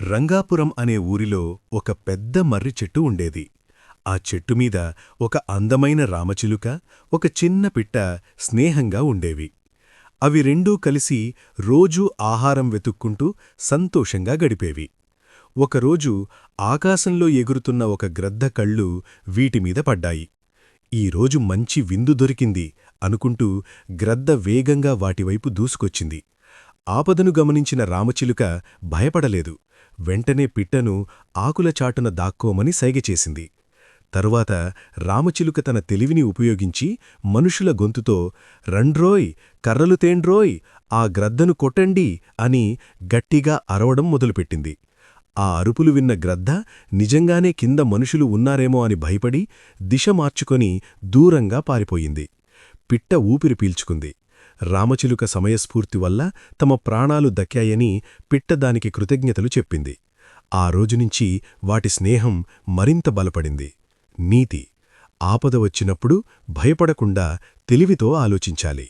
రంగాపురం అనే ఊరిలో ఒక పెద్ద మర్రి చెట్టు ఉండేది. ఆ చెట్టుమీద ఒక అందమైన రామచిలుక, ఒక చిన్న పిట్ట స్నేహంగా ఉండేవి. అవి రెండూ కలిసి రోజూ ఆహారం వెతుక్కుంటూ సంతోషంగా గడిపేవి. ఒకరోజు ఆకాశంలో ఎగురుతున్న ఒక గ్రద్ద కళ్ళు వీటిమీద పడ్డాయి. ఈరోజు మంచి విందు దొరికింది అనుకుంటూ గ్రద్ద వేగంగా వాటివైపు దూసుకొచ్చింది. ఆపదను గమనించిన రామచిలుక భయపడలేదు. వెంటనే పిట్టను ఆకుల చాటున దాక్కోమని సైగెచేసింది. తరువాత రామచిలుక తన తెలివిని ఉపయోగించి మనుషుల గొంతుతో రండ్రోయ్, కర్రలు తేండ్రోయ్, ఆ గ్రద్దను కొట్టండి అని గట్టిగా అరవడం మొదలుపెట్టింది. ఆ అరుపులు విన్న గ్రద్ద నిజంగానే కింద మనుషులు ఉన్నారేమో అని భయపడి దిశ మార్చుకొని దూరంగా పారిపోయింది. పిట్ట ఊపిరి పీల్చుకుంది. రామచిలుక సమయస్ఫూర్తి వల్ల తమ ప్రాణాలు దక్కాయని పిట్ట దానికి కృతజ్ఞతలు చెప్పింది. ఆ రోజునుంచి వాటి స్నేహం మరింత బలపడింది. నీతి: ఆపద వచ్చినప్పుడు భయపడకుండా తెలివితో ఆలోచించాలి.